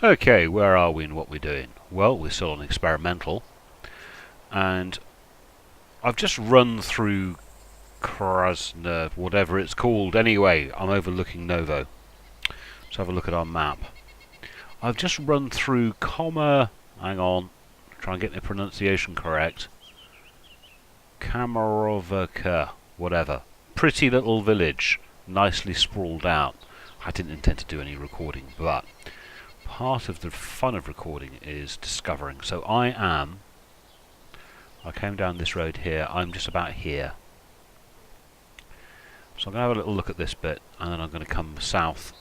Okay, where are we and what we're doing? Well, we're still on experimental, and I've just run through Krasner, whatever it's called. Anyway, I'm overlooking Novo. Let's have a look at our map. I've just run through hang on, try and get the pronunciation correct. Kamarovaca, whatever. Pretty little village, nicely sprawled out. I didn't intend to do any recording, but part of the fun of recording is discovering. So I came down this road here, I'm just about here. So I'm going to have a little look at this bit, and then I'm going to come south.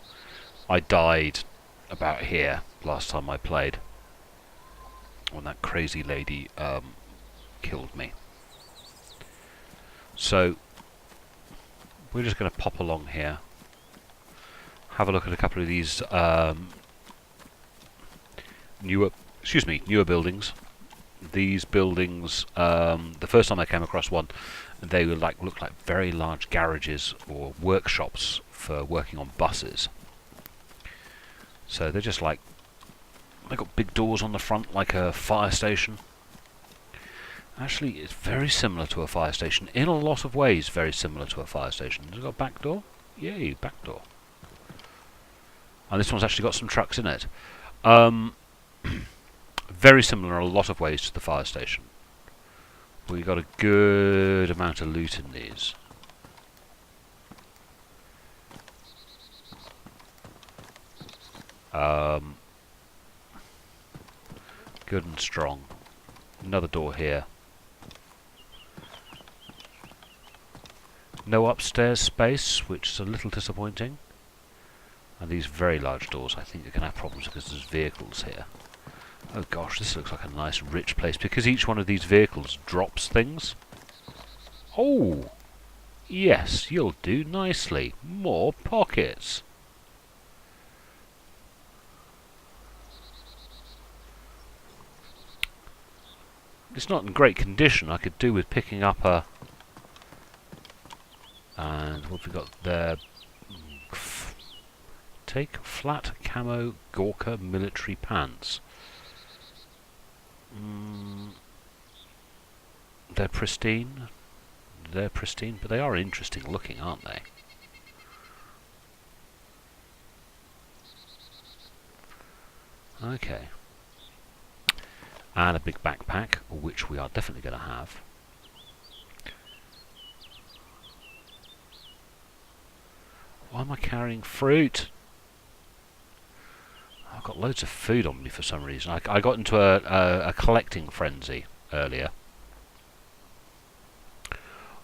I died about here last time I played, when that crazy lady killed me. So we're just going to pop along here, have a look at a couple of these newer buildings. These buildings, the first time I came across one, they were looked like very large garages or workshops for working on buses. So they're just like, they've got big doors on the front like a fire station. Actually, it's very similar to a fire station. In a lot of ways, very similar to a fire station. Has it got a back door? Yay, back door. And this one's actually got some trucks in it. Very similar in a lot of ways to the fire station. We got a good amount of loot in these. Good and strong. Another door here. No upstairs space, which is a little disappointing. And these very large doors, I think you're going to have problems because there's vehicles here. Oh gosh, this looks like a nice rich place, because each one of these vehicles drops things. Oh! Yes, you'll do nicely. More pockets. It's not in great condition. I could do with picking up a... And what have we got there? Take flat camo Gorka military pants. They're pristine. They're pristine, but they are interesting looking, aren't they? Okay. And a big backpack, which we are definitely going to have. Why am I carrying fruit? I've got loads of food on me for some reason. I got into a collecting frenzy earlier,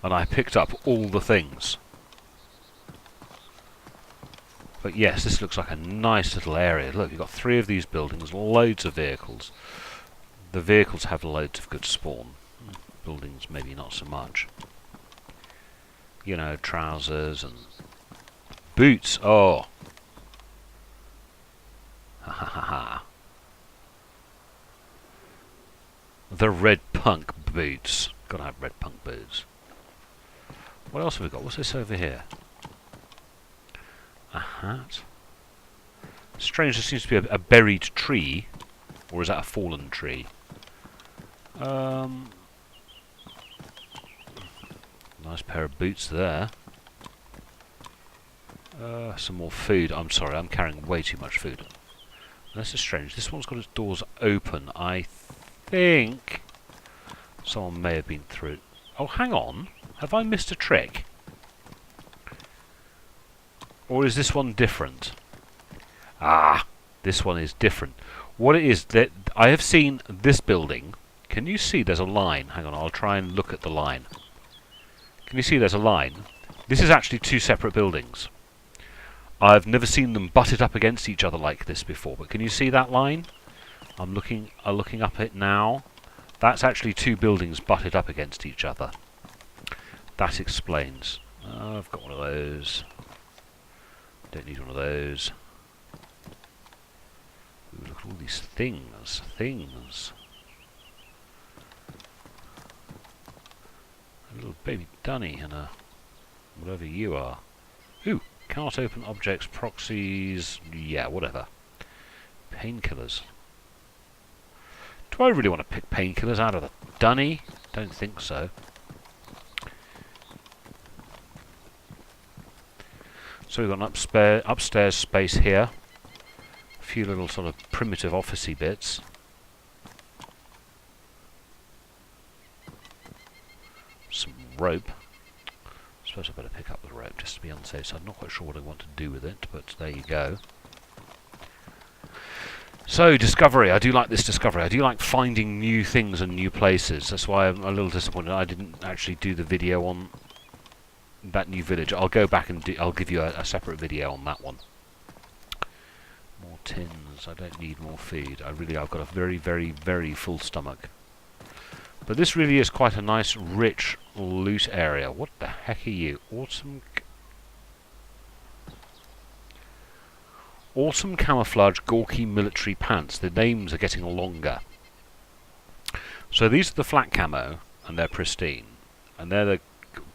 and I picked up all the things. But yes, this looks like a nice little area. Look, you've got 3 of these buildings, loads of vehicles. The vehicles have loads of good spawn. Buildings maybe not so much. You know, trousers and boots. Oh. Ha ha ha ha. The red punk boots. Gotta have red punk boots. What else have we got? What's this over here? A hat. Strange, there seems to be a buried tree. Or is that a fallen tree? Nice pair of boots there. Some more food. I'm sorry, I'm carrying way too much food. This is strange. This one's got its doors open. I think someone may have been through. Oh, hang on. Have I missed a trick? Or is this one different? Ah, this one is different. What it is that I have seen this building. Can you see there's a line? Hang on, I'll try and look at the line. Can you see there's a line? This is actually 2 separate buildings. I've never seen them butted up against each other like this before, but can you see that line? I'm looking up it now. That's actually 2 buildings butted up against each other. That explains. I've got one of those. Don't need one of those. Ooh, look at all these things. A little baby dunny and a whatever you are. Ooh, can't open objects, proxies, yeah, whatever. Painkillers. Do I really want to pick painkillers out of the dunny? Don't think so. So we've got an upstairs space here. A few little sort of primitive officey bits. Some rope. I suppose I better pick up the rope just to be on the safe side. I'm not quite sure what I want to do with it, but there you go. So, discovery. I do like this discovery. I do like finding new things and new places. That's why I'm a little disappointed I didn't actually do the video on that new village. I'll go back and I'll give you a separate video on that one. More tins. I don't need more feed. I've got a very, very, very full stomach. But this really is quite a nice, rich loot area. What the heck are you? Awesome camouflage gawky military pants. The names are getting longer. So these are the flat camo, and they're pristine. And they're the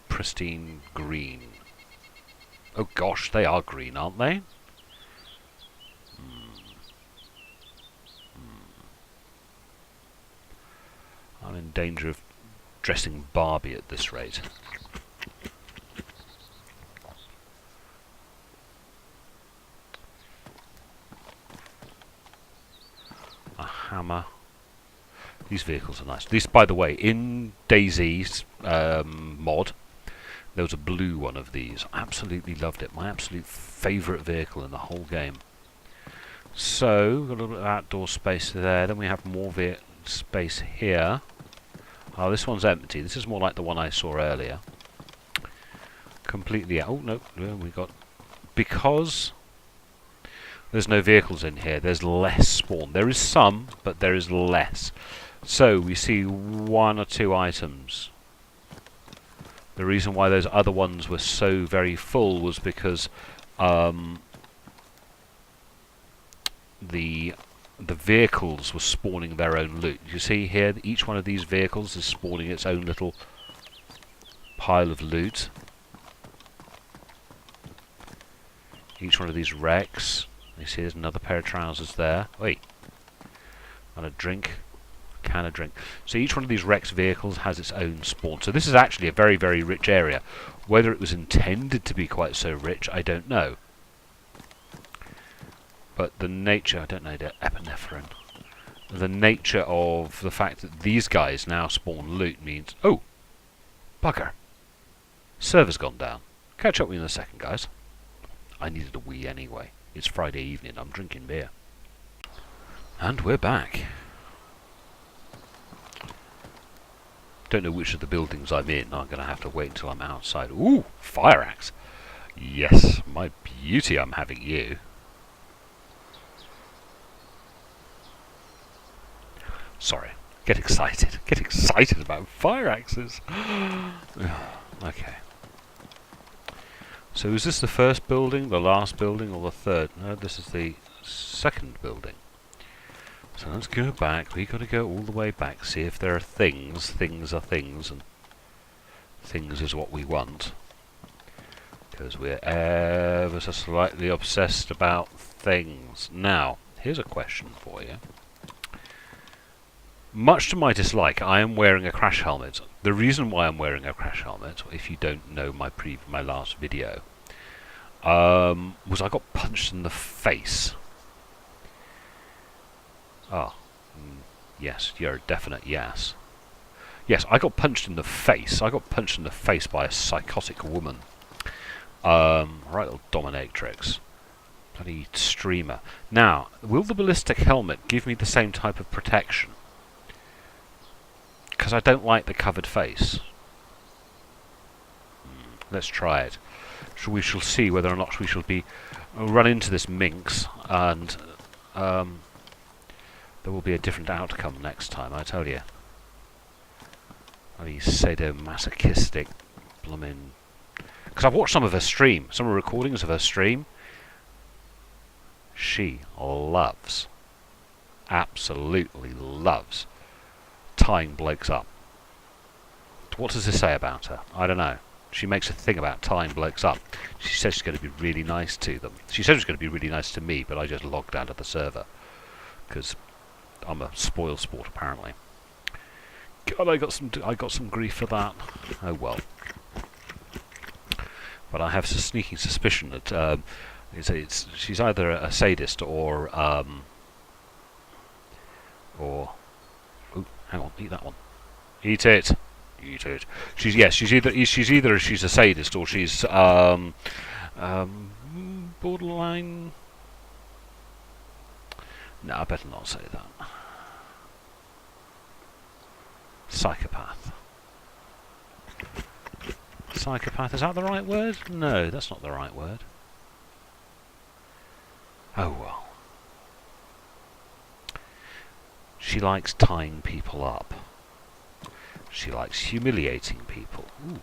pristine green. Oh gosh, they are green, aren't they? I'm in danger of dressing Barbie at this rate. A hammer. These vehicles are nice. This, by the way, in Dayz's mod, there was a blue one of these. I absolutely loved it. My absolute favourite vehicle in the whole game. So, got a little bit of outdoor space there. Then we have more space here. Oh, this one's empty. This is more like the one I saw earlier. Completely. Oh no, we got, because there's no vehicles in here. There's less spawn. There is some, but there is less. So we see 1 or 2 items. The reason why those other ones were so very full was because the vehicles were spawning their own loot. You see here, each one of these vehicles is spawning its own little pile of loot. Each one of these wrecks. You see there's another pair of trousers there. Wait. And a drink. A can of drink. So each one of these wrecks vehicles has its own spawn. So this is actually a very, very rich area. Whether it was intended to be quite so rich, I don't know. But the nature, I don't know, the epinephrine. The nature of the fact that these guys now spawn loot means... Oh! Bugger! Server's gone down. Catch up with you in a second, guys. I needed a wee anyway. It's Friday evening, I'm drinking beer. And we're back. Don't know which of the buildings I'm in. I'm going to have to wait until I'm outside. Ooh! Fire axe! Yes, my beauty, I'm having you. Sorry, get excited. Get excited about fire axes. Okay. So is this the first building, the last building, or the third? No, this is the second building. So let's go back. We've got to go all the way back, see if there are things. Things are things, and things is what we want. Because we're ever so slightly obsessed about things. Now, here's a question for you. Much to my dislike, I am wearing a crash helmet. The reason why I'm wearing a crash helmet, if you don't know my last video, was I got punched in the face. Ah, yes, you're a definite yes. Yes, I got punched in the face. I got punched in the face by a psychotic woman. Right little dominatrix. Bloody streamer. Now, will the ballistic helmet give me the same type of protection? Because I don't like the covered face. Let's try it. So we shall see whether or not we shall be run into this minx, and there will be a different outcome next time, I tell you. I mean, sadomasochistic, blooming. Because I've watched some of her stream, some recordings of her stream. She loves, absolutely loves, tying blokes up. What does this say about her? I don't know. She makes a thing about tying blokes up. She says she's going to be really nice to them. She said she was going to be really nice to me, but I just logged out of the server. because I'm a spoil sport apparently. God, I got some grief for that. Oh well. But I have a sneaking suspicion that she's either a sadist or ooh, hang on, eat that one. Eat it. Eat it. She's either she's a sadist or she's borderline. No, I better not say that. Psychopath. Psychopath, is that the right word? No, that's not the right word. Oh well. She likes tying people up. She likes humiliating people. Ooh.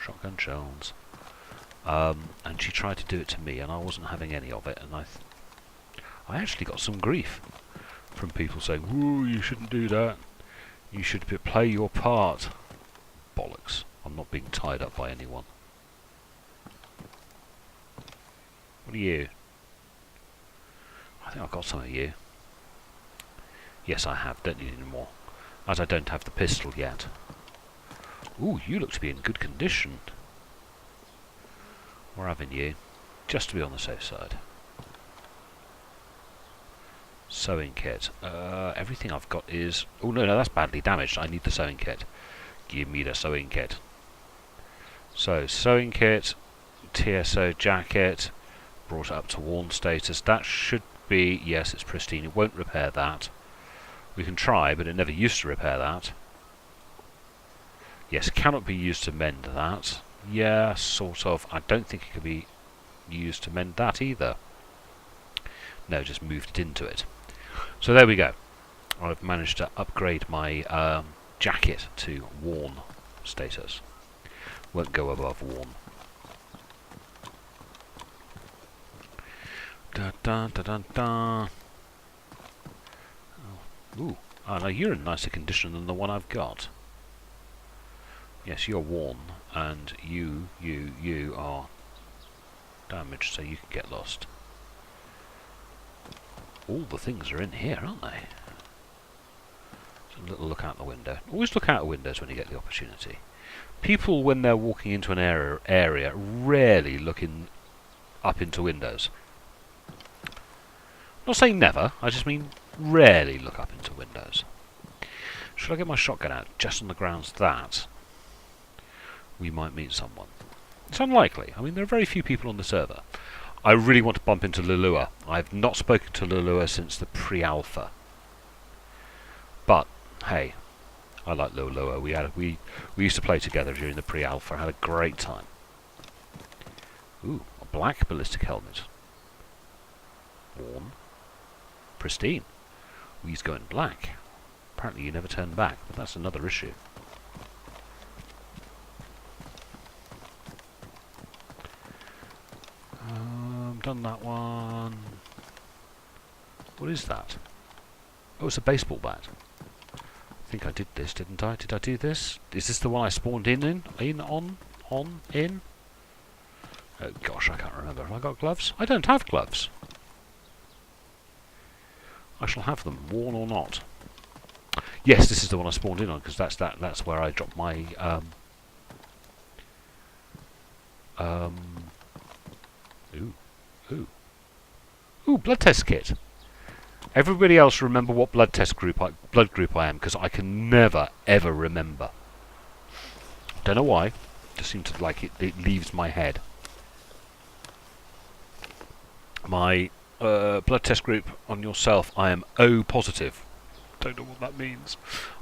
Shotgun shells. And she tried to do it to me, and I wasn't having any of it, and I actually got some grief from people saying, "Ooh, you shouldn't do that. You should play your part." Bollocks. I'm not being tied up by anyone. What are you? I think I've got some of you. Yes, I have. Don't need any more. As I don't have the pistol yet. Ooh, you look to be in good condition. We're having you. Just to be on the safe side. Sewing kit. Everything I've got is... Oh, no, that's badly damaged. I need the sewing kit. Give me the sewing kit. So, sewing kit, TSO jacket, brought it up to worn status. That should be... Yes, it's pristine. It won't repair that. We can try, but it never used to repair that. Yes, cannot be used to mend that. Yeah, sort of. I don't think it can be used to mend that either. No, just moved it into it. So there we go. I've managed to upgrade my jacket to worn status. Won't go above worn. Da da da da da. Oh. Ooh. Oh, no, you're in nicer condition than the one I've got. Yes, you're worn, and you are damaged, so you can get lost. All the things are in here, aren't they? Just a little look out the window. Always look out the windows when you get the opportunity. People, when they're walking into an area, rarely look up into windows. Not saying never, I just mean rarely look up into windows. Should I get my shotgun out just on the grounds that we might meet someone? It's unlikely. I mean, there are very few people on the server. I really want to bump into Lulua. I've not spoken to Lulua since the pre-alpha. But, hey, I like Lulua. We used to play together during the pre-alpha. I had a great time. Ooh, a black ballistic helmet. Worn. Pristine. He's going black. Apparently you never turn back, but that's another issue. Done that one. What is that? Oh, it's a baseball bat. I think I did this, didn't I? Did I do this? Is this the one I spawned in? Oh gosh, I can't remember. Have I got gloves? I don't have gloves. I shall have them, worn or not. Yes, this is the one I spawned in on, because that's where I dropped my Ooh, blood test kit. Everybody else remember what blood group I am, because I can never ever remember. Don't know why. Just seems to like it leaves my head. My blood test group on yourself, I am O positive. Don't know what that means.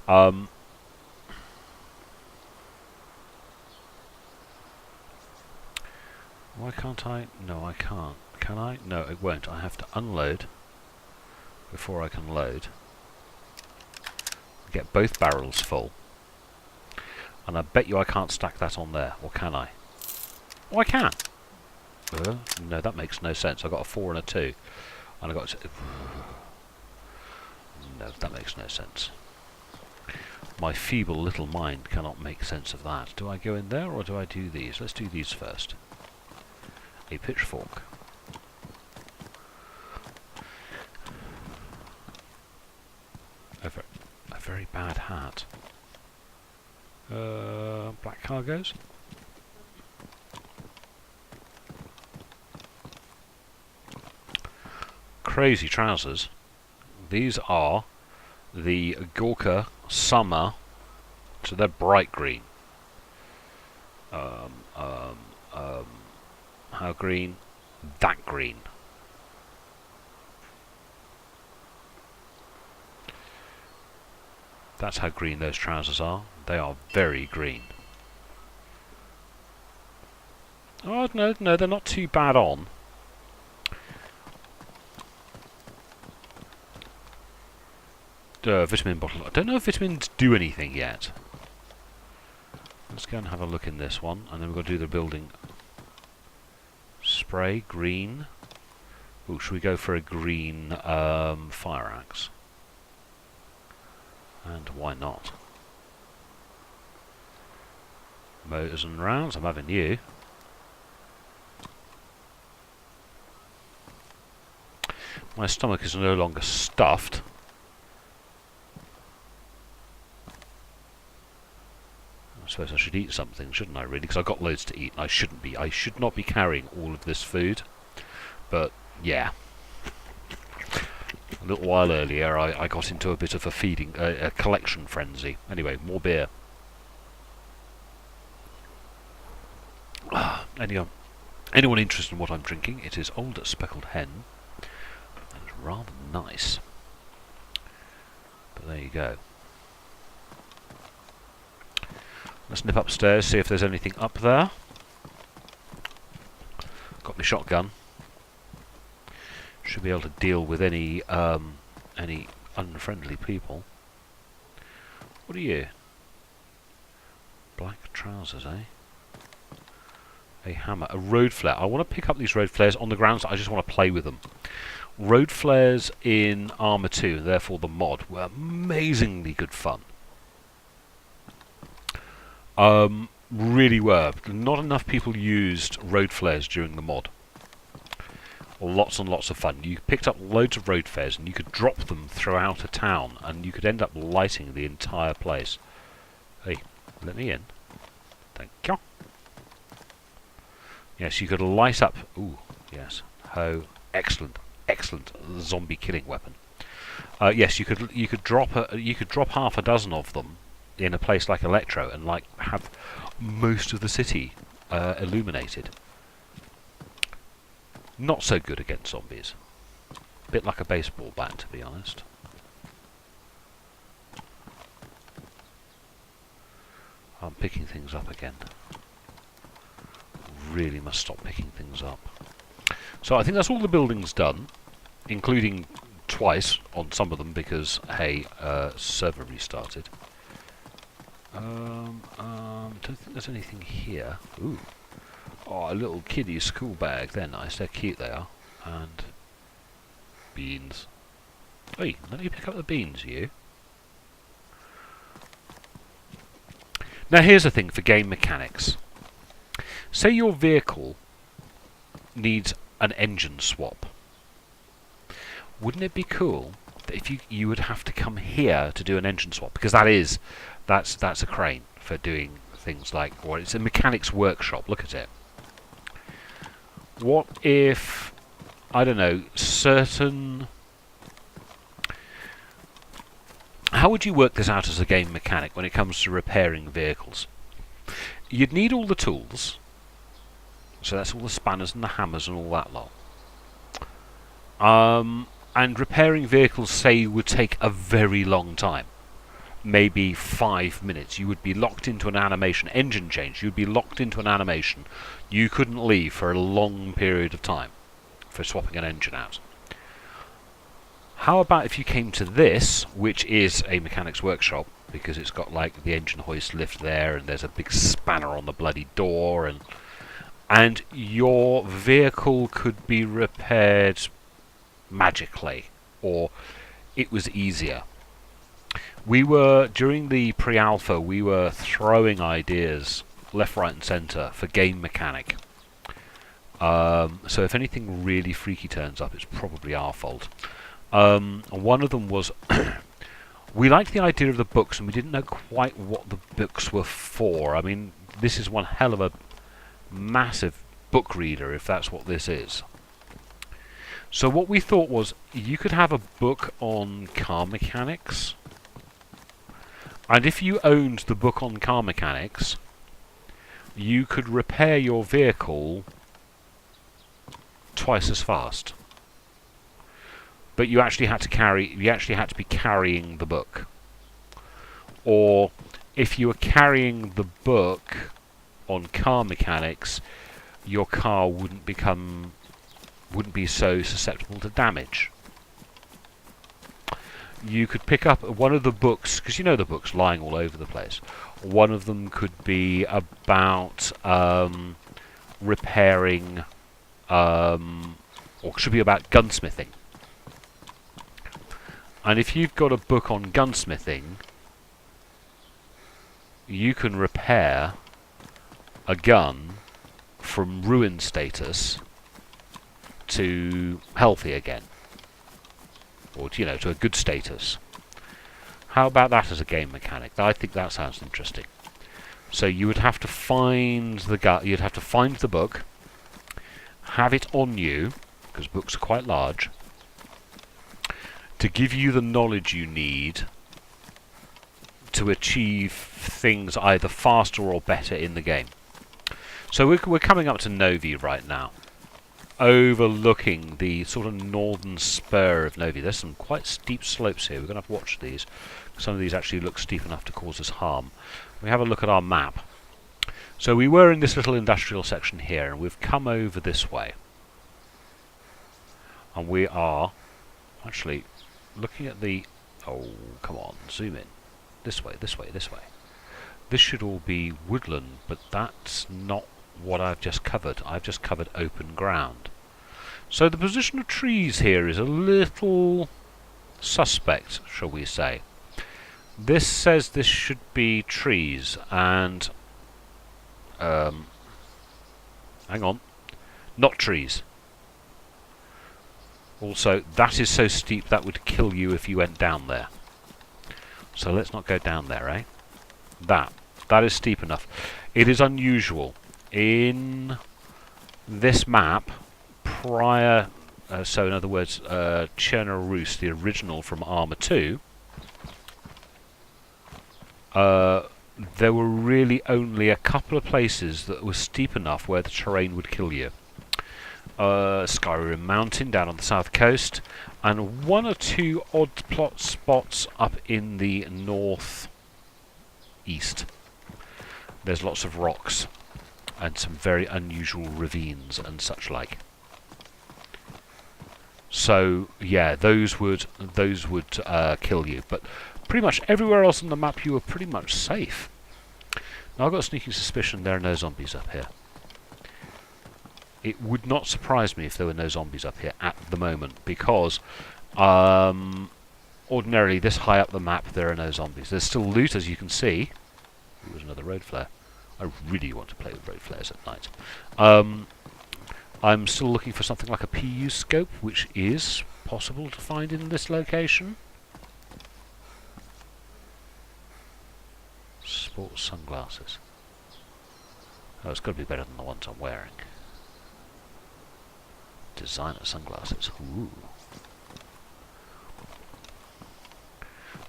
Why can't I? No, I can't. Can I? No, it won't. I have to unload before I can load. Get both barrels full. And I bet you I can't stack that on there. Or can I? Oh, I can! No, that makes no sense. I got a 4 and a 2. And I got... No, that makes no sense. My feeble little mind cannot make sense of that. Do I go in there or do I do these? Let's do these first. A pitchfork. very bad hat. Black cargoes. Crazy trousers. These are the Gorka Summer, so they're bright green. How green? That green. That's how green those trousers are. They are very green. Oh, no, they're not too bad on. Vitamin bottle. I don't know if vitamins do anything yet. Let's go and have a look in this one, and then we've got to do the building. Spray, green. Ooh, should we go for a green fire axe? And why not? Motors and rounds, I'm having you. My stomach is no longer stuffed. I suppose I should eat something, shouldn't I, really? Because I've got loads to eat, and I shouldn't be. I should not be carrying all of this food. But, yeah. A little while earlier, I got into a bit of a feeding, a collection frenzy. Anyway, more beer. Anyone interested in what I'm drinking? It is Old Speckled Hen. And it's rather nice. But there you go. Let's nip upstairs, see if there's anything up there. Got my shotgun. Should be able to deal with any unfriendly people. What are you? Black trousers, eh? A hammer. A road flare. I want to pick up these road flares on the grounds. I just want to play with them. Road flares in Armour 2, and therefore the mod, were amazingly good fun. Really were. Not enough people used road flares during the mod. Lots and lots of fun. You picked up loads of road flares and you could drop them throughout a town and you could end up lighting the entire place. Hey, let me in. Thank you. Yes, you could light up. Ooh, yes. Ho, excellent, excellent zombie killing weapon. Yes, you could drop half a dozen of them in a place like Electro and like have most of the city illuminated. Not so good against zombies. A bit like a baseball bat, to be honest. I'm picking things up again. Really must stop picking things up. So I think that's all the buildings done, including twice on some of them because, hey, server restarted. Don't think there's anything here. Ooh. Oh, a little kiddie school bag. They're nice. They're cute, they are. And beans. Hey, let me pick up the beans, you. Now here's the thing for game mechanics. Say your vehicle needs an engine swap. Wouldn't it be cool that if you would have to come here to do an engine swap? Because that's a crane for doing things like, or it's a mechanics workshop. Look at it. What if, I don't know, how would you work this out as a game mechanic when it comes to repairing vehicles? You'd need all the tools, so that's all the spanners and the hammers and all that lot. And repairing vehicles, say, would take a very long time. Maybe 5 minutes. You would be locked into an animation. Engine change. You'd be locked into an animation. You couldn't leave for a long period of time for swapping an engine out. How about if you came to this, which is a mechanics workshop, because it's got like the engine hoist lift there, and there's a big spanner on the bloody door, and your vehicle could be repaired magically, or it was easier. We were, during the pre-alpha, we were throwing ideas left, right and centre for game mechanic. So if anything really freaky turns up, it's probably our fault. One of them was, We liked the idea of the books, and we didn't know quite what the books were for. I mean, this is one hell of a massive book reader, if that's what this is. So what we thought was, you could have a book on car mechanics, and if you owned the book on car mechanics, you could repair your vehicle twice as fast. But you actually had to be carrying the book. Or if you were carrying the book on car mechanics, your car wouldn't be so susceptible to damage. You could pick up one of the books, because you know the books lying all over the place. One of them could be about repairing, or should be about gunsmithing. And if you've got a book on gunsmithing, you can repair a gun from ruin status to healthy again, or to a good status. How about that as a game mechanic? I think that sounds interesting. So you would have to find the you'd have to find the book, have it on you, because books are quite large, to give you the knowledge you need to achieve things either faster or better in the game. So we're coming up to Novi right now, overlooking the sort of northern spur of Novi. There's some quite steep slopes here. We're going to have to watch these. Some of these actually look steep enough to cause us harm. We have a look at our map. So we were in this little industrial section here, and we've come over this way. And we are actually looking at the... Oh, come on, zoom in. This way, this way, this way. This should all be woodland, but that's not what I've just covered. I've just covered open ground. So the position of trees here is a little suspect, shall we say. This says this should be trees, and... hang on. Not trees. Also, that is so steep that would kill you if you went down there. So let's not go down there, eh? That is steep enough. It is unusual. In this map, prior... so in other words, Cherna Rus, the original from Arma 2, there were really only a couple of places that were steep enough where the terrain would kill you. Skyrim Mountain down on the south coast, and one or two odd plot spots up in the north east. There's lots of rocks and some very unusual ravines and such like. So yeah, those would kill you, but pretty much everywhere else on the map you were pretty much safe. Now I've got a sneaking suspicion there are no zombies up here. It would not surprise me if there were no zombies up here at the moment, because ordinarily this high up the map there are no zombies. There's still loot, as you can see. Ooh, there's another road flare. I really want to play with road flares at night. I'm still looking for something like a PU scope, which is possible to find in this location. Sports sunglasses. Oh, it's got to be better than the ones I'm wearing. Designer sunglasses. Ooh.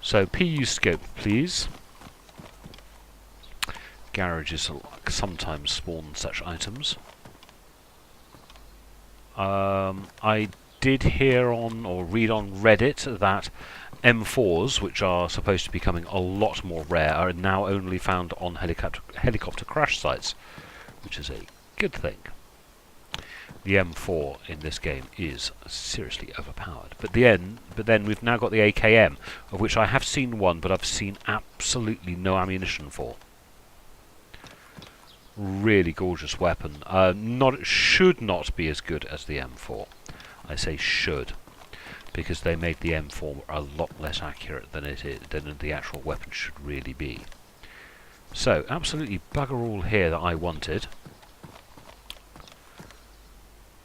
So, PU scope, please. Garages sometimes spawn such items. I did hear on, or read on Reddit, that M4s, which are supposed to be becoming a lot more rare, are now only found on helicopter crash sites, which is a good thing. The M4 in this game is seriously overpowered. But then we've now got the AKM, of which I have seen one, but I've seen absolutely no ammunition for. Really gorgeous weapon. Should not be as good as the M4. I say should, because they made the M4 a lot less accurate than the actual weapon should really be. So, absolutely bugger all here that I wanted.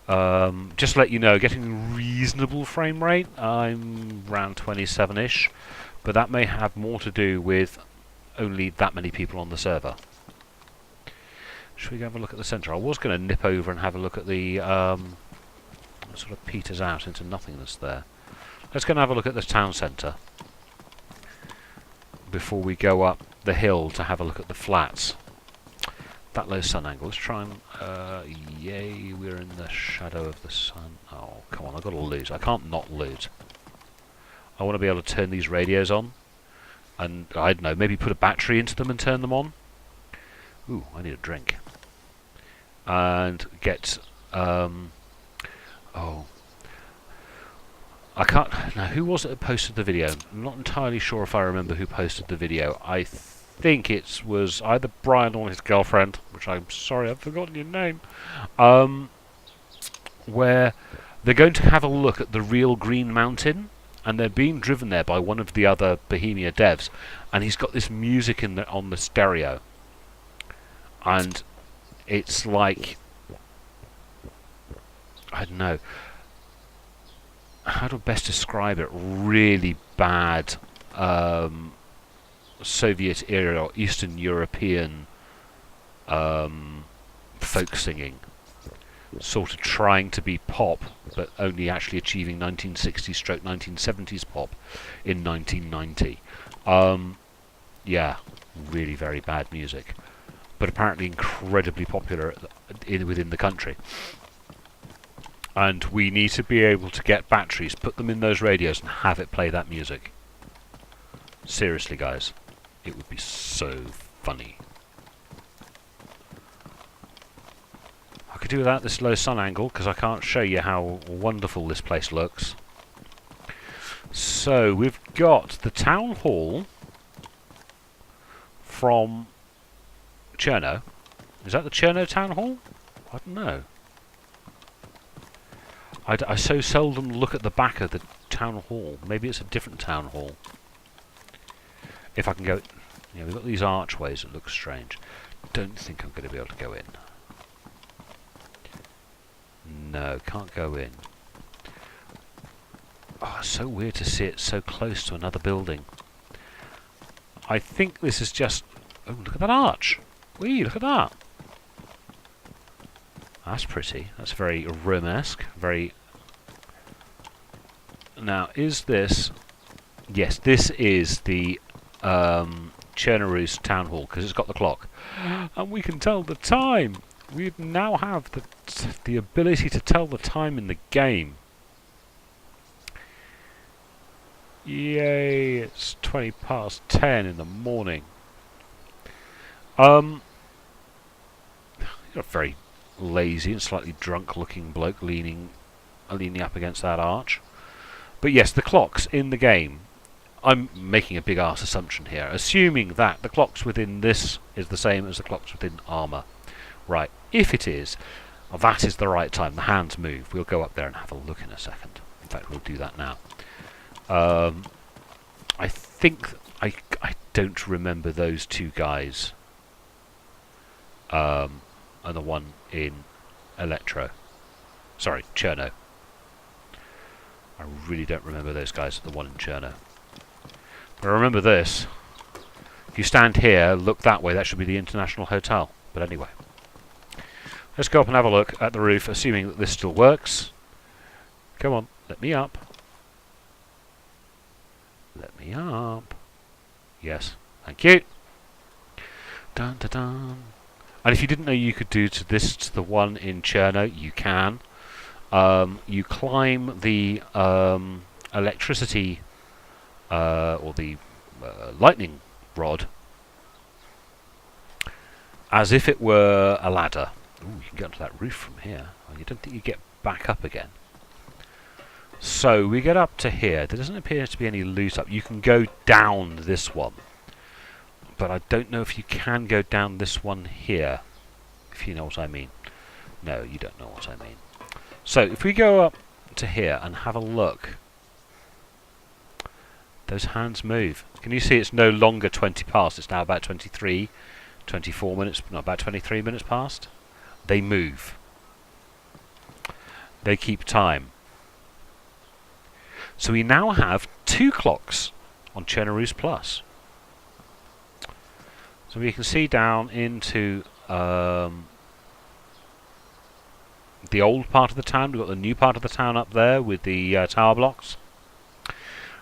Just to let you know, getting reasonable frame rate. I'm around 27-ish. but that may have more to do with only that many people on the server. Should we go have a look at the centre? I was going to nip over and have a look at the sort of peters out into nothingness there. Let's go and have a look at the town centre before we go up the hill to have a look at the flats. That low sun angle. Let's try and... yay, we're in the shadow of the sun. Oh, come on, I've got to lose. I can't not lose. I want to be able to turn these radios on. And, I don't know, maybe put a battery into them and turn them on. Ooh, I need a drink. And get... oh... I can't... Now, who was it that posted the video? I'm not entirely sure if I remember who posted the video. I think it was either Brian or his girlfriend, which I'm sorry, I've forgotten your name, where they're going to have a look at the real Green Mountain, and they're being driven there by one of the other Bohemia devs, and he's got this music in the, on the stereo, and it's like, I don't know, how to best describe it, really bad Soviet era or Eastern European folk singing, sort of trying to be pop but only actually achieving 1960s/1970s pop in 1990. Yeah, really very bad music, but apparently incredibly popular within the country. And we need to be able to get batteries, put them in those radios and have it play that music. Seriously, guys. It would be so funny. I could do without this low sun angle because I can't show you how wonderful this place looks. So we've got the town hall from Cherno. Is that the Cherno town hall? I don't know. I so seldom look at the back of the town hall. Maybe it's a different town hall. If I can go... Yeah, we've got these archways that look strange. Don't think I'm going to be able to go in. No, can't go in. Oh, it's so weird to see it so close to another building. I think this is just... Oh, look at that arch! Whee, look at that! That's pretty. That's very Romanesque. Very... Now, is this... Yes, this is the Chernaru's Town Hall, because it's got the clock. And we can tell the time! We now have the ability to tell the time in the game. Yay, it's 20 past 10 in the morning. You're a very lazy and slightly drunk looking bloke leaning up against that arch. But yes, the clocks in the game, I'm making a big ass assumption here, assuming that the clocks within this is the same as the clocks within Armour. Right, if it is, that is the right time. The hands move. We'll go up there and have a look in a second. In fact, we'll do that now. I think I don't remember those two guys. And the one in Electro. Sorry, Cherno. I really don't remember those guys. The one in Cherno. But I remember this. If you stand here, look that way, that should be the International Hotel. But anyway. Let's go up and have a look at the roof, assuming that this still works. Come on, let me up. Let me up. Yes, thank you. Dun dun dun. And if you didn't know you could do to this to the one in Cherno, you can. You climb the electricity or the lightning rod as if it were a ladder. Ooh, you can get onto that roof from here. Well, you don't think you get back up again. So we get up to here. There doesn't appear to be any loot up. You can go down this one, but I don't know if you can go down this one here, if you know what I mean. No, you don't know what I mean. So if we go up to here and have a look, those hands move. Can you see it's no longer 20 past, it's now about 23, 24 minutes, no, about 23 minutes past. They move. They keep time. So we now have two clocks on Chernaroos Plus. So we can see down into the old part of the town. We've got the new part of the town up there with the tower blocks.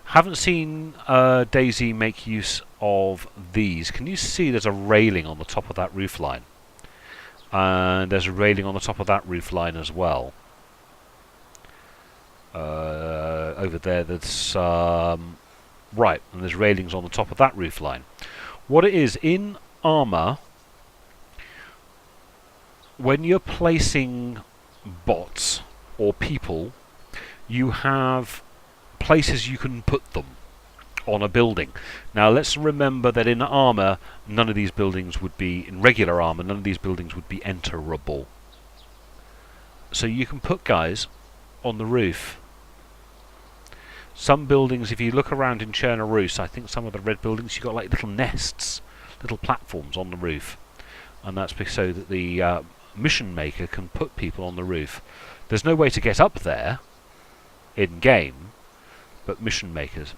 Haven't seen Dayz make use of these. Can you see there's a railing on the top of that roof line? And there's a railing on the top of that roof line as well. Over there, there's right, and there's railings on the top of that roof line. What it is, in Armour, when you're placing bots or people, you have places you can put them on a building. Now let's remember that in Armour, none of these buildings would be, in regular Armour, none of these buildings would be enterable. So you can put guys on the roof. Some buildings, if you look around in Chernaroos, I think some of the red buildings, you've got like little nests, little platforms on the roof. And that's so that the mission maker can put people on the roof. There's no way to get up there in-game, but mission makers.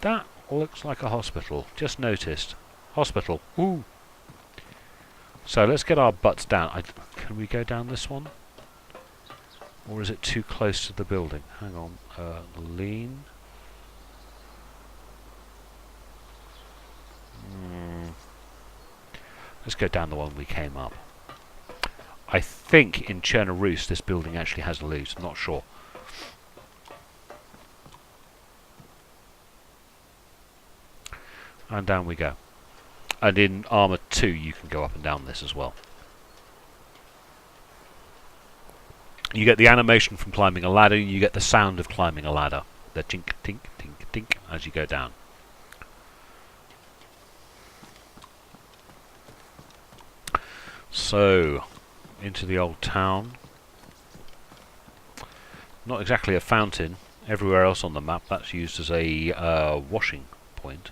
That looks like a hospital. Just noticed. Hospital. Ooh. So let's get our butts down. Can we go down this one? Or is it too close to the building? Hang on. Lean. Let's go down the one we came up. I think in Chernaroos this building actually has loot. I'm not sure. And down we go. And in Armour 2 you can go up and down this as well. You get the animation from climbing a ladder, you get the sound of climbing a ladder. The tink, tink, tink, tink as you go down. So, into the old town. Not exactly a fountain. Everywhere else on the map that's used as a washing point.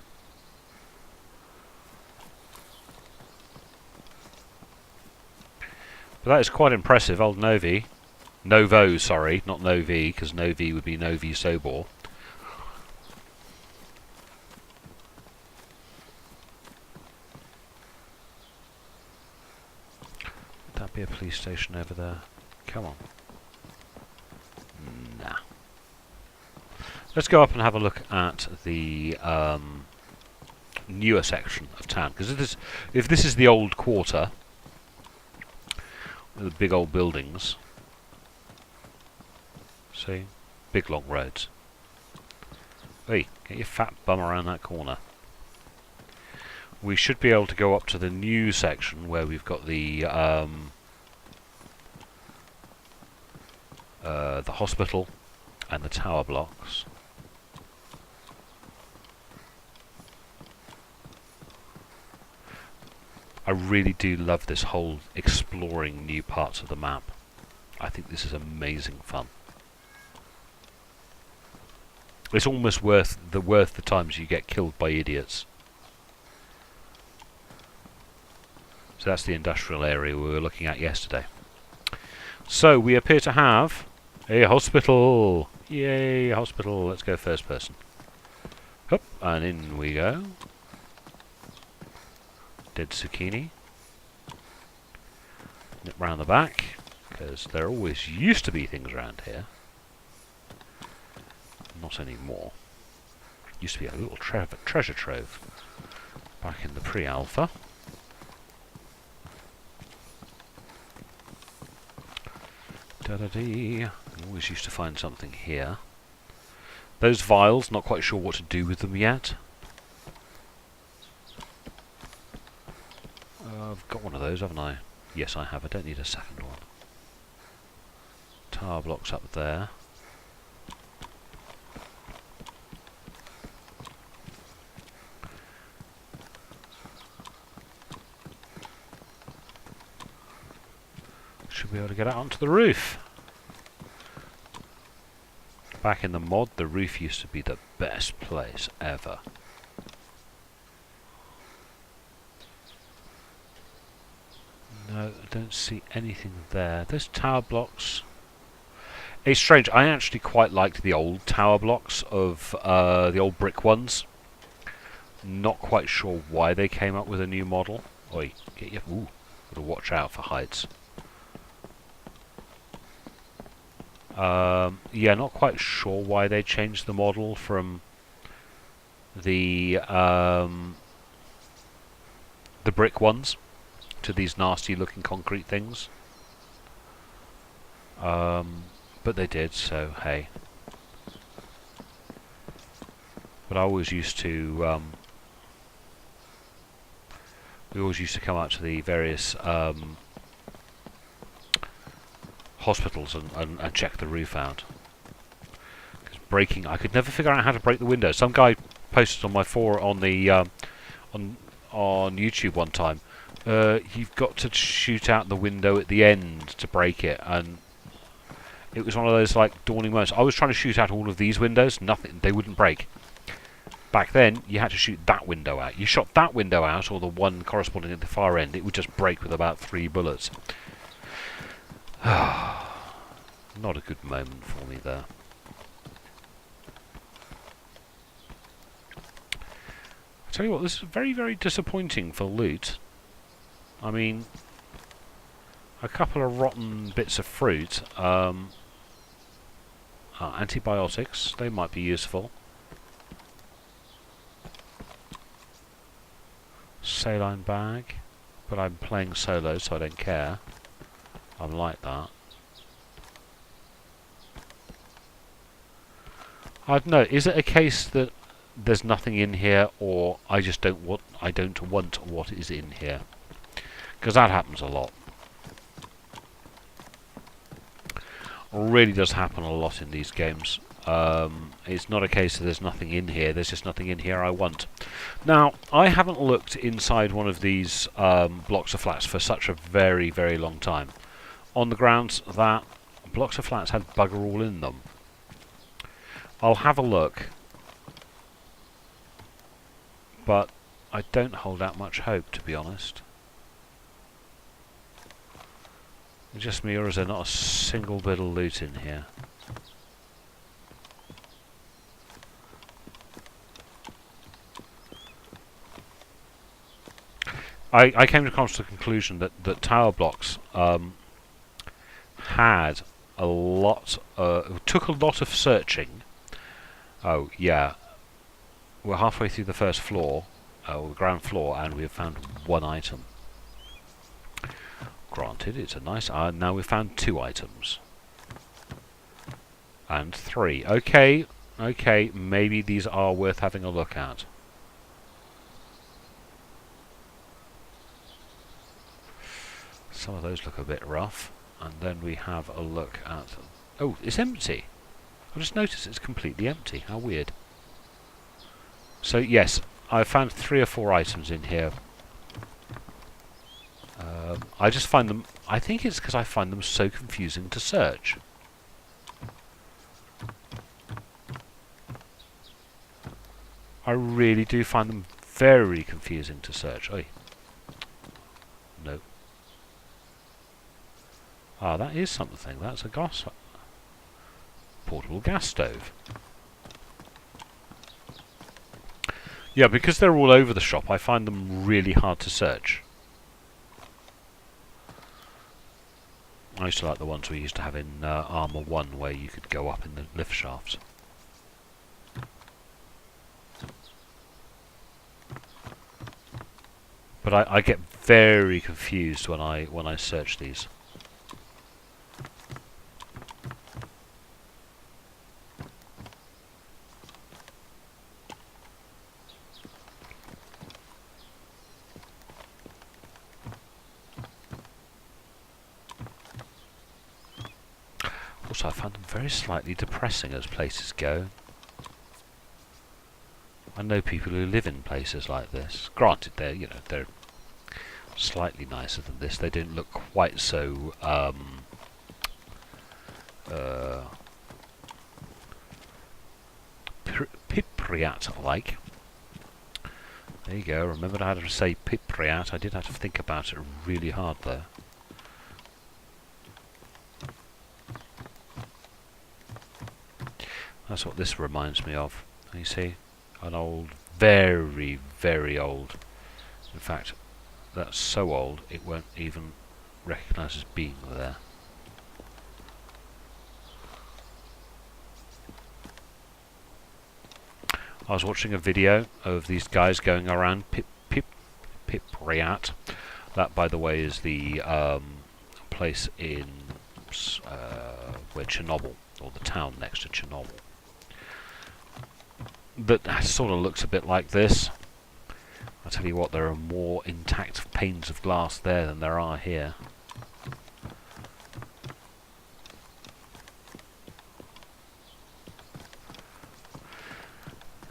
But that is quite impressive. Old Novo, sorry, not Novi, because Novi would be Novi Sobor. Would that be a police station over there? Come on. Nah. Let's go up and have a look at the newer section of town, because if this is the old quarter with the big old buildings, see, big long roads. Hey, get your fat bum around that corner. We should be able to go up to the new section where we've got the hospital and the tower blocks. I really do love this whole exploring new parts of the map. I think this is amazing fun. It's almost worth the times you get killed by idiots. So that's the industrial area we were looking at yesterday. So we appear to have a hospital. Yay, hospital. Let's go first person. Hup, and in we go. Dead zucchini. Nip round the back, because there always used to be things around here. Not anymore. Used to be a little treasure trove back in the pre-alpha. Da-da-dee. Always used to find something here. Those vials, not quite sure what to do with them yet. I've got one of those, haven't I? Yes, I have. I don't need a second one. Tower blocks up there. Should be able to get out onto the roof. Back in the mod, the roof used to be the best place ever. No, I don't see anything there. Those tower blocks. It's strange. I actually quite liked the old tower blocks of the old brick ones. Not quite sure why they came up with a new model. Oi, get your... Ooh, gotta watch out for heights. Yeah, not quite sure why they changed the model from the brick ones to these nasty-looking concrete things. But they did, so hey. But I always used to... we always used to come out to the various hospitals and check the roof out. Because breaking... I could never figure out how to break the window. Some guy posted on my on YouTube one time. You've got to shoot out the window at the end to break it, and it was one of those like dawning moments. I was trying to shoot out all of these windows, nothing, they wouldn't break. Back then, you had to shoot that window out. You shot that window out, or the one corresponding at the far end, it would just break with about 3 bullets. Not a good moment for me there. I tell you what, this is very, very disappointing for loot. I mean, a couple of rotten bits of fruit. Antibiotics, they might be useful. Saline bag, but I'm playing solo, so I don't care. I'm like that. I don't know. Is it a case that there's nothing in here, or I just don't want? I don't want what is in here, because that happens a lot. Really does happen a lot in these games. It's not a case that there's nothing in here, there's just nothing in here I want. Now, I haven't looked inside one of these blocks of flats for such a very, very long time, on the grounds that blocks of flats had bugger all in them. I'll have a look, but I don't hold out much hope, to be honest. Just me, or is there not a single bit of loot in here? I came across the conclusion that tower blocks had a lot, took a lot of searching. Oh yeah, we're halfway through the first floor, the ground floor, and we have found one item. Granted, it's a nice... now we've found 2 items. And 3. Okay, okay, maybe these are worth having a look at. Some of those look a bit rough. And then we have a look at... Oh, it's empty. I just noticed it's completely empty. How weird. So, yes, I've found 3 or 4 items in here. I just find them... I think it's because I find them so confusing to search. I really do find them very confusing to search. Oi. No. Ah, that is something. That's a gas... portable gas stove. Yeah, because they're all over the shop, I find them really hard to search. I used to like the ones we used to have in Armour 1, where you could go up in the lift shafts. But I get very confused when I search these. Also, I found them very slightly depressing as places go. I know people who live in places like this. Granted, they're slightly nicer than this. They don't look quite so Pipriat-like. There you go. Remember how to say Pipriat. I did have to think about it really hard there. That's what this reminds me of. You see, an old, Very, very old. In fact, that's so old it won't even recognise as being there. I was watching a video of these guys going around Pipriat. That, by the way, is the place in where Chernobyl, or the town next to Chernobyl. That sort of looks a bit like this. I tell you what, there are more intact panes of glass there than there are here.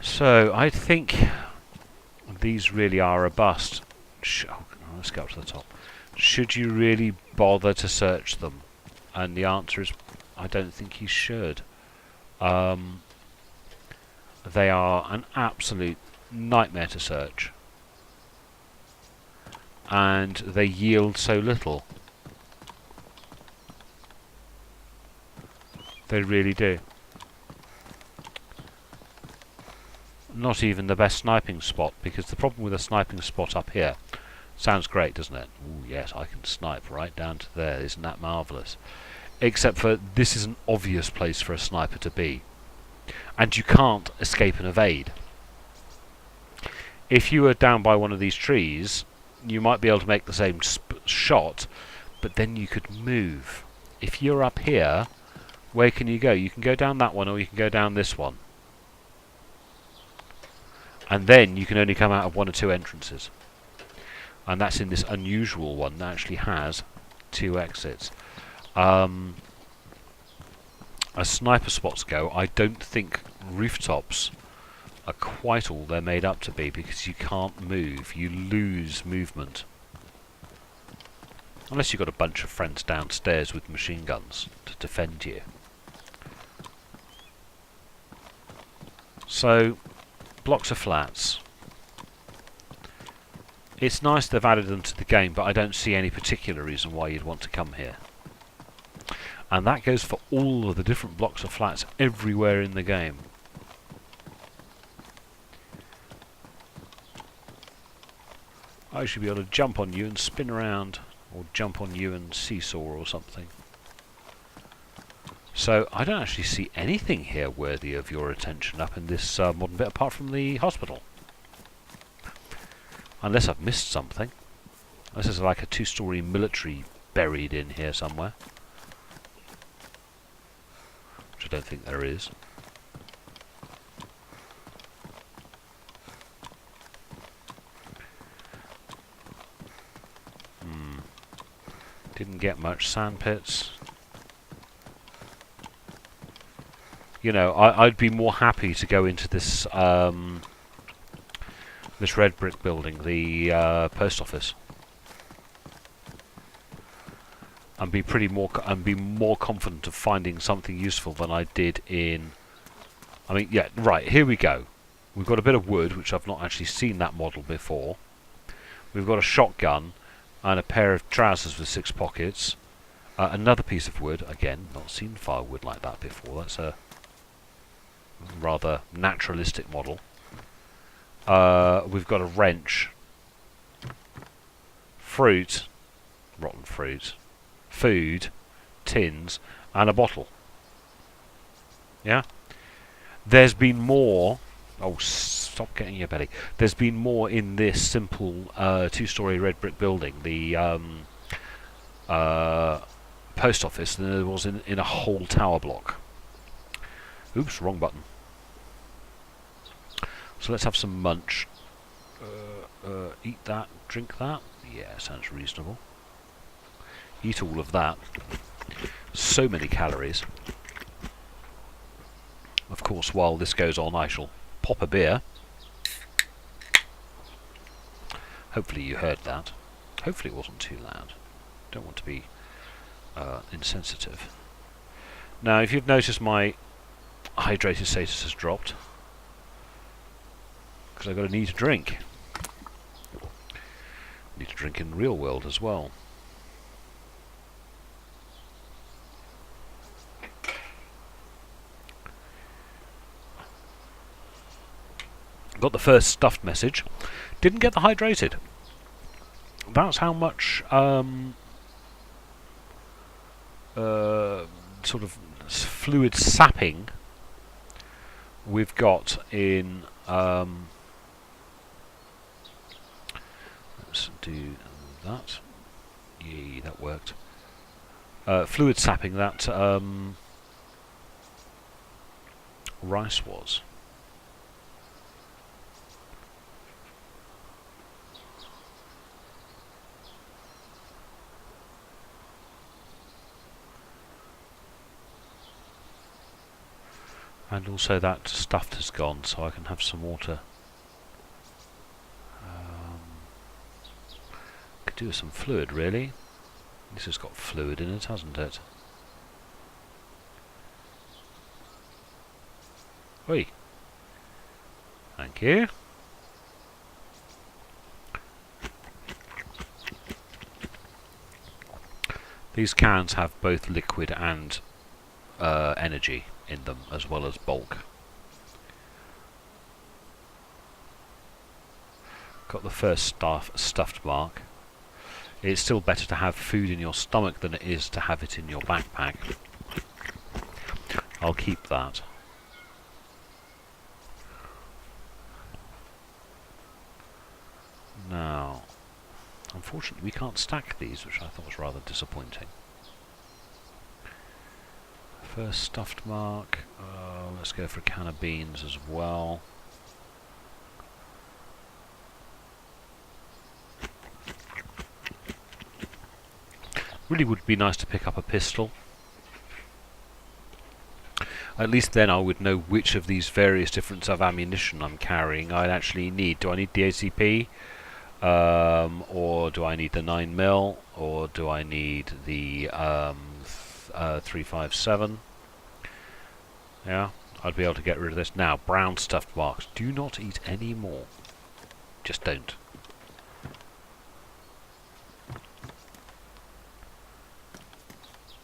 So, I think these really are a bust. Let's go up to the top. Should you really bother to search them? And the answer is, I don't think you should. They are an absolute nightmare to search. And they yield so little. They really do. Not even the best sniping spot, because the problem with a sniping spot up here, sounds great, doesn't it? Ooh, yes, I can snipe right down to there. Isn't that marvellous? Except for this is an obvious place for a sniper to be. And you can't escape and evade. If you were down by one of these trees, you might be able to make the same shot, but then you could move. If you're up here, where can you go? You can go down that one, or you can go down this one. And then you can only come out of one or two entrances. And that's in this unusual one that actually has two exits. As sniper spots go, I don't think rooftops are quite all they're made up to be, because you can't move. You lose movement. Unless you've got a bunch of friends downstairs with machine guns to defend you. So, blocks of flats. It's nice they've added them to the game, but I don't see any particular reason why you'd want to come here. And that goes for all of the different blocks of flats everywhere in the game. I should be able to jump on you and spin around, or jump on you and seesaw or something. So I don't actually see anything here worthy of your attention up in this modern bit, apart from the hospital. Unless I've missed something. This is like a two-storey military buried in here somewhere. Which I don't think there is. Didn't get much. Sand pits. You know, I'd be more happy to go into this this red brick building, the post office, and be more confident of finding something useful than I did in. I mean, yeah, right. Here we go. We've got a bit of wood, which I've not actually seen that model before. We've got a shotgun and a pair of trousers with 6 pockets. Another piece of wood. Again, not seen firewood like that before. That's a rather naturalistic model. We've got a wrench, fruit, rotten fruit, food, tins, and a bottle. Yeah? There's been more. Oh, stop getting your belly. There's been more in this simple two-storey red brick building, the post office, than there was in a whole tower block. Oops, wrong button. So let's have some munch. Eat that, drink that. Yeah, sounds reasonable. Eat all of that. So many calories. Of course, while this goes on, I shall pop a beer. Hopefully you heard that. Hopefully it wasn't too loud. Don't want to be insensitive. Now, if you've noticed, my hydrated status has dropped. Because I've got a need to drink. Need to drink in the real world as well. Got the first stuffed message. Didn't get the hydrated. That's how much sort of fluid sapping we've got in. Let's do that. Yay, that worked. Fluid sapping that rice was. And also that stuff has gone, so I can have some water. Could do with some fluid, really. This has got fluid in it, hasn't it? Oi. Thank you. These cans have both liquid and energy in them, as well as bulk. Got the first stuffed mark. It's still better to have food in your stomach than it is to have it in your backpack. I'll keep that. Now, unfortunately we can't stack these, which I thought was rather disappointing. First stuffed mark. Let's go for a can of beans as well. Really would be nice to pick up a pistol. At least then I would know which of these various different of ammunition I'm carrying I'd actually need. Do I need the ACP? Or do I need the 9mm? Or do I need the 357? Yeah, I'd be able to get rid of this. Now, brown stuffed marks. Do not eat any more. Just don't.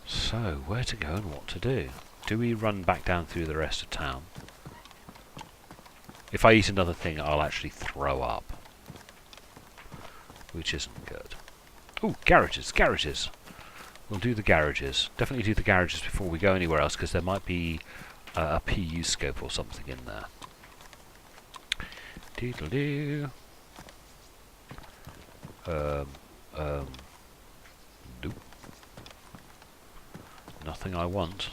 So, where to go and what to do? Do we run back down through the rest of town? If I eat another thing, I'll actually throw up. Which isn't good. Oh, garages, garages! We'll do the garages. Definitely do the garages before we go anywhere else, because there might be a PU scope or something in there. Doodle-doo. Nope. Nothing I want.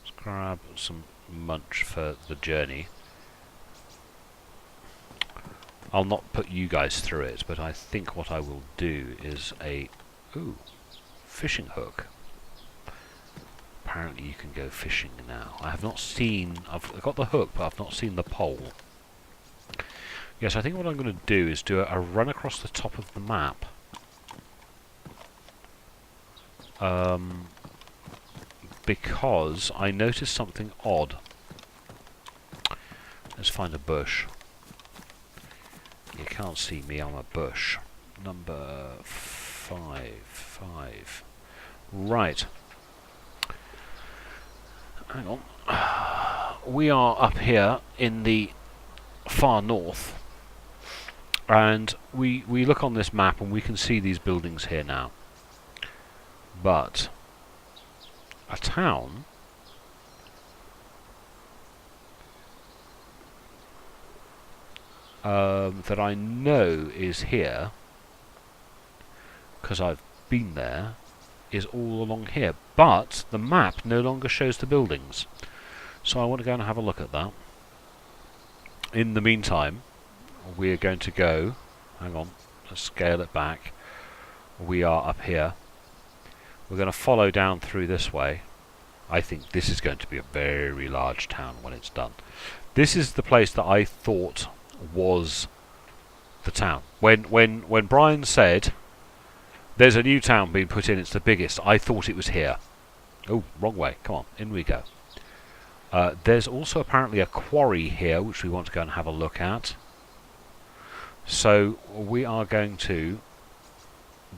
Let's grab some munch for the journey. I'll not put you guys through it, but I think what I will do is a fishing hook. Apparently you can go fishing now. I have not seen... I've got the hook, but I've not seen the pole. Yes, I think what I'm going to do is do a run across the top of the map. Because I noticed something odd. Let's find a bush. You can't see me, I'm a bush. Number 5. Right. Hang on. We are up here in the far north. And we look on this map and we can see these buildings here now. But a town that I know is here, because I've been there, is all along here. But the map no longer shows the buildings. So I want to go and have a look at that. In the meantime, we're going to go... Hang on, let's scale it back. We are up here. We're going to follow down through this way. I think this is going to be a very large town when it's done. This is the place that I thought was the town. When Brian said there's a new town being put in, it's the biggest, I thought it was here. Oh, wrong way. Come on, in we go. There's also apparently a quarry here which we want to go and have a look at. So we are going to...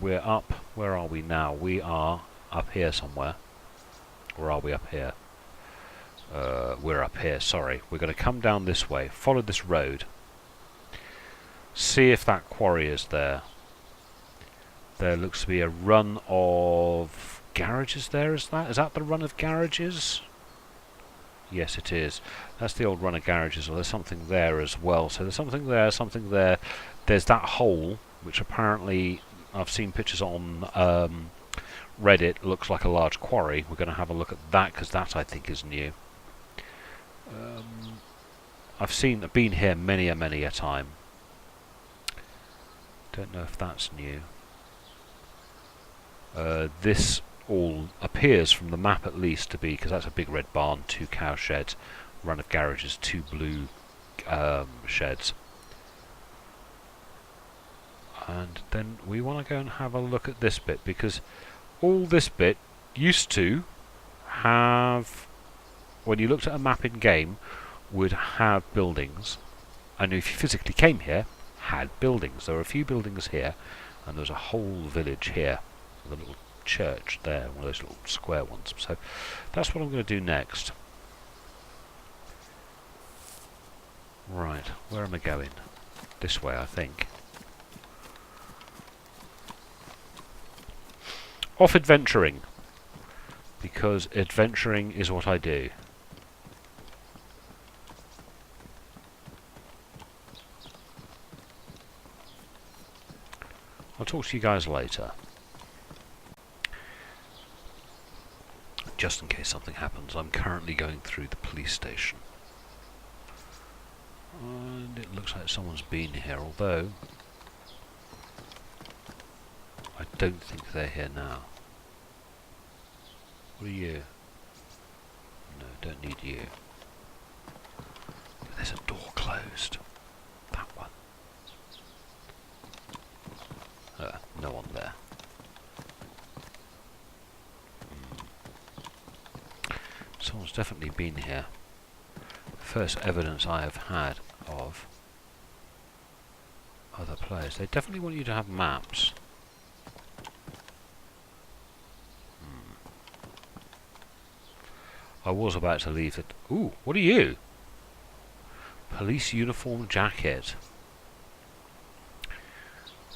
We're up... Where are we now? We are up here somewhere. Or are we up here? We're up here, sorry. We're going to come down this way, follow this road. See if that quarry is there. There looks to be a run of garages there, is that? Is that the run of garages? Yes, it is. That's the old run of garages. Well, there's something there as well. So there's something there, something there. There's that hole, which apparently I've seen pictures on Reddit. Looks like a large quarry. We're going to have a look at that because that I think is new. I've been here many a time. Don't know if that's new. This all appears from the map at least to be, because that's a big red barn, 2 cow sheds, run of garages, 2 blue sheds. And then we want to go and have a look at this bit, because all this bit used to have, when you looked at a map in game, would have buildings. And if you physically came here, had buildings. There were a few buildings here, and there was a whole village here, with a little church there, one of those little square ones. So that's what I'm going to do next. Right, where am I going? This way, I think. Off adventuring, because adventuring is what I do. I'll talk to you guys later. Just in case something happens, I'm currently going through the police station. And it looks like someone's been here, although I don't think they're here now. What are you? No, don't need you. There's a door closed. That one. No one there. Someone's definitely been here. First evidence I have had of other players. They definitely want you to have maps. I was about to leave it. Ooh, what are you? Police uniform jacket.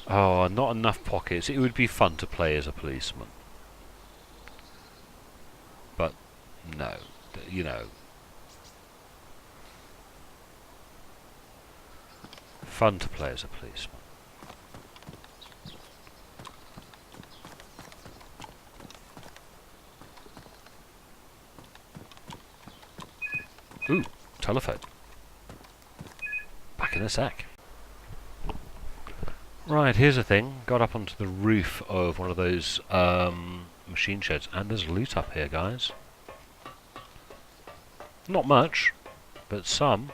Oh, not enough pockets. It would be fun to play as a policeman. But, no. You know. Fun to play as a policeman. Ooh, telephone. Back in a sec. Right, here's the thing. Got up onto the roof of one of those machine sheds, and there's loot up here, guys. Not much, but some.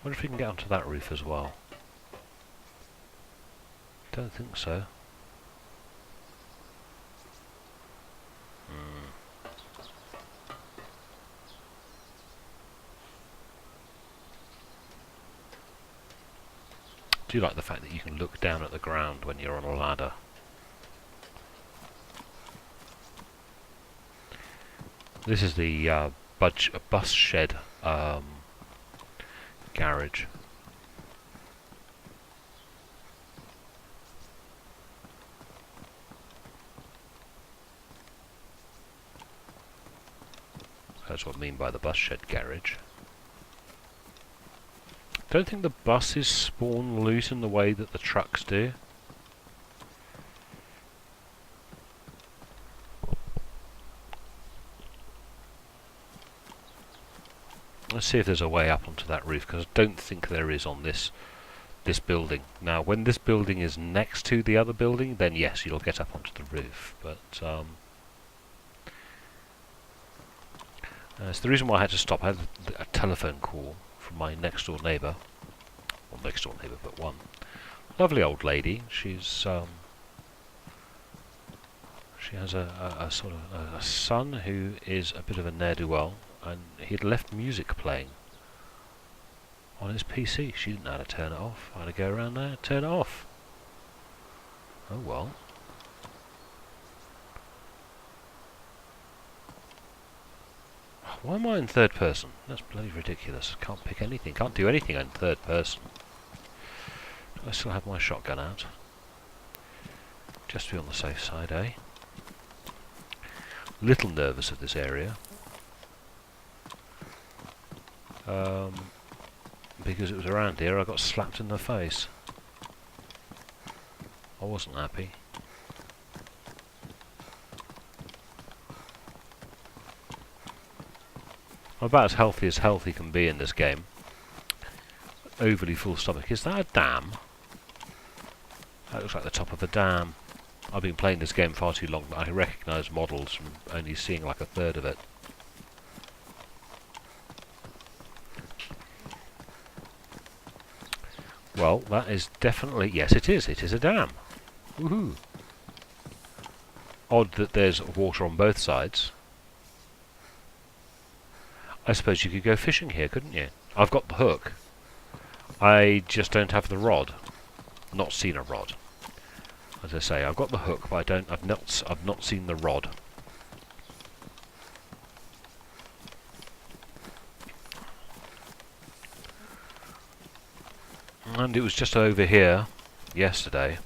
Wonder if we can get onto that roof as well. Don't think so. I do like the fact that you can look down at the ground when you're on a ladder. This is the bus shed garage. That's what I mean by the bus shed garage. Don't think the buses spawn loot in the way that the trucks do. Let's see if there's a way up onto that roof, because I don't think there is on this building. Now, when this building is next to the other building, then yes, you'll get up onto the roof. But it's the reason why I had to stop. I had a telephone call from my next door neighbour. Well, next door neighbour, but one. Lovely old lady. She's she has a sort of a son who is a bit of a ne'er-do-well, and he'd left music playing. On his PC. She didn't know how to turn it off. I had to go around there and turn it off. Oh well. Why am I in third person? That's bloody ridiculous. Can't pick anything. Can't do anything in third person. Do I still have my shotgun out? Just to be on the safe side, eh? Little nervous of this area. Because it was around here, I got slapped in the face. I wasn't happy. I'm about as healthy can be in this game. Overly full stomach. Is that a dam? That looks like the top of a dam. I've been playing this game far too long, but I recognise models from only seeing like a third of it. Well, that is definitely... Yes, it is. It is a dam. Woohoo! Odd that there's water on both sides. I suppose you could go fishing here, couldn't you? I've got the hook. I just don't have the rod. Not seen a rod. As I say, I've got the hook, but I've not seen the rod. And it was just over here yesterday.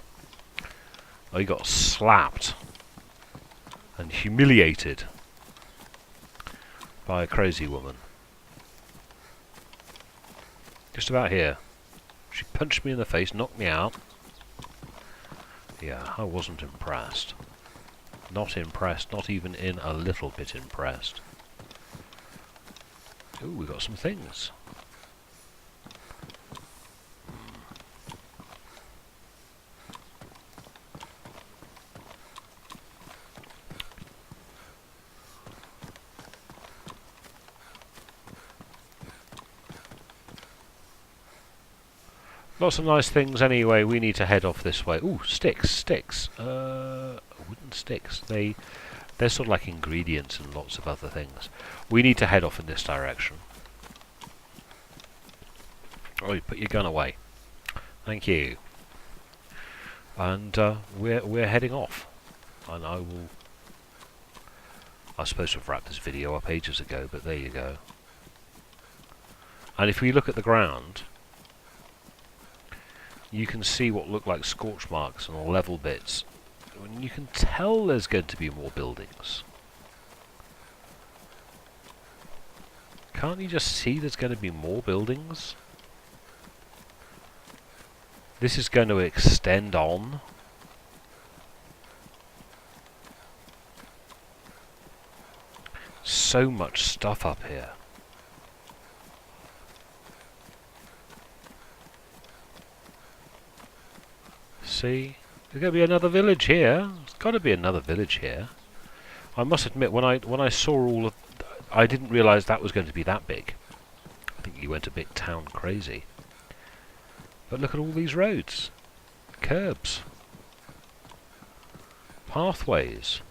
I got slapped and humiliated by a crazy woman. Just about here. She punched me in the face, knocked me out. Yeah, I wasn't impressed. Not impressed, not even in a little bit impressed. Ooh, we got some things. Lots of nice things anyway. We need to head off this way. Ooh, sticks. Wooden sticks. They're sort of like ingredients and lots of other things. We need to head off in this direction. Oh, you put your gun away. Thank you. And we're heading off. And I was supposed to have wrapped this video up ages ago, but there you go. And if we look at the ground, you can see what look like scorch marks and level bits. And you can tell there's going to be more buildings. Can't you just see there's going to be more buildings? This is going to extend on. So much stuff up here. See? There's going to be another village here. There's got to be another village here. I must admit, when I saw all of... I didn't realise that was going to be that big. I think you went a bit town crazy. But look at all these roads. Curbs. Pathways.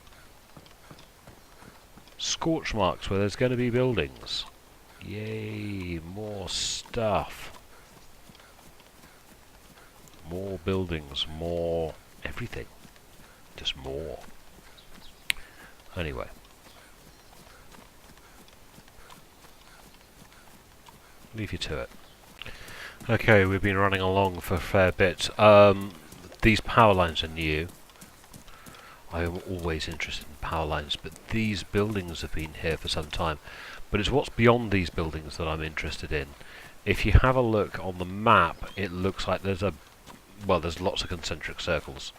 Scorch marks where there's going to be buildings. Yay, more stuff. More buildings, more everything. Just more. Anyway. Leave you to it. Okay, we've been running along for a fair bit. These power lines are new. I am always interested in power lines, but these buildings have been here for some time. But it's what's beyond these buildings that I'm interested in. If you have a look on the map, it looks like there's lots of concentric circles,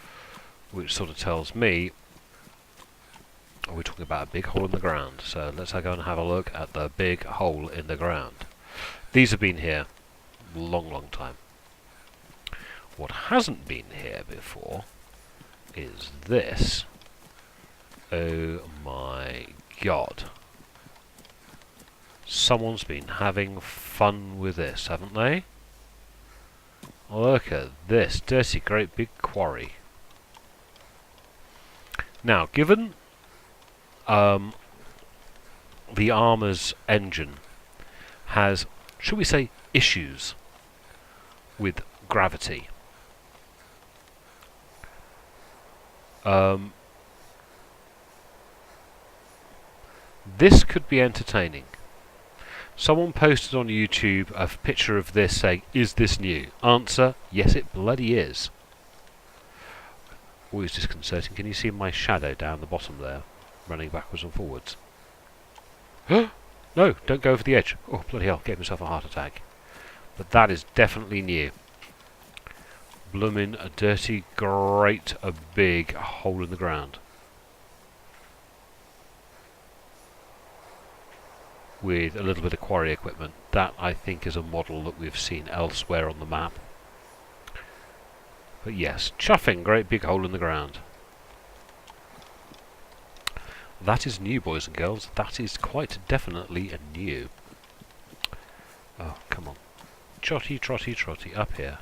which sort of tells me we're talking about a big hole in the ground. So let's go and have a look at the big hole in the ground. These have been here a long time. What hasn't been here before is this. Oh my god. Someone's been having fun with this, haven't they? Look at this dirty great big quarry. Now, given the armour's engine has should we say, issues with gravity. This could be entertaining. Someone posted on YouTube a picture of this saying, is this new? Answer, yes it bloody is. Always disconcerting. Can you see my shadow down the bottom there, running backwards and forwards? No, don't go over the edge. Oh, bloody hell, gave myself a heart attack. But that is definitely new. Bloomin' a dirty, great, a big hole in the ground. With a little bit of quarry equipment. That, I think, is a model that we've seen elsewhere on the map. But yes, chuffing, great big hole in the ground. That is new, boys and girls. That is quite definitely a new. Oh, come on. Trotty, trotty, trotty, up here.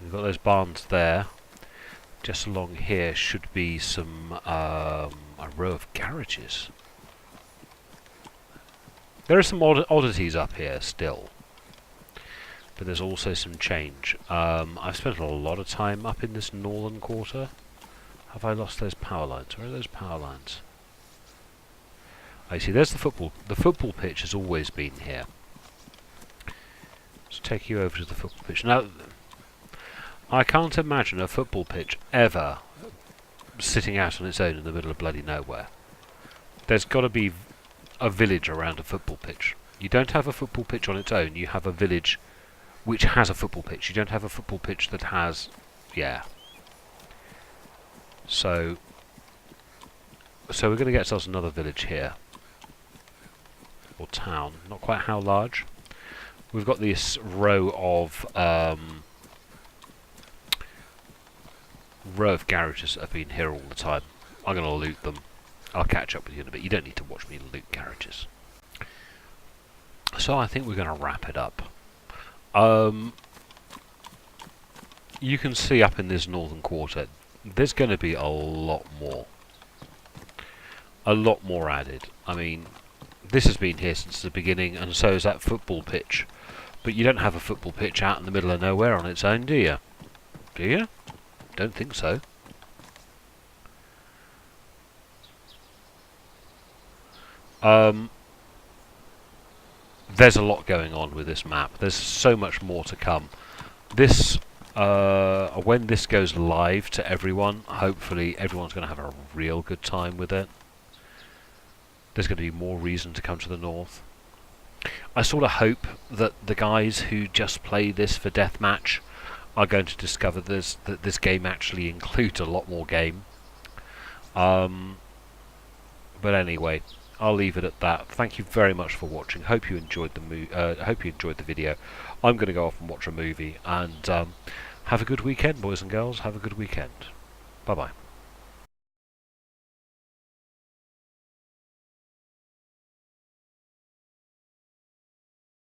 We've got those barns there. Just along here should be some a row of garages. There are some oddities up here still, but there's also some change. I've spent a lot of time up in this northern quarter. Have I lost those power lines? Where are those power lines? I see. There's the football. The football pitch has always been here. Let's take you over to the football pitch now. I can't imagine a football pitch ever sitting out on its own in the middle of bloody nowhere. There's got to be a village around a football pitch. You don't have a football pitch on its own, you have a village which has a football pitch. You don't have a football pitch that has... yeah. So we're going to get ourselves another village here. Or town. Not quite how large. We've got this row of garages that have been here all the time. I'm going to loot them. I'll catch up with you in a bit. You don't need to watch me loot garages. So I think we're going to wrap it up. You can see up in this northern quarter, there's going to be a lot more. A lot more added. I mean, this has been here since the beginning, and so is that football pitch. But you don't have a football pitch out in the middle of nowhere on its own, do you? Do you? Don't think so. There's a lot going on with this map. There's so much more to come. This, when this goes live to everyone, hopefully everyone's going to have a real good time with it. There's going to be more reason to come to the north. I sort of hope that the guys who just play this for deathmatch are going to discover that this game actually includes a lot more game. But anyway, I'll leave it at that. Thank you very much for watching. Hope you enjoyed the video. I'm going to go off and watch a movie, and have a good weekend, boys and girls. Have a good weekend. Bye bye.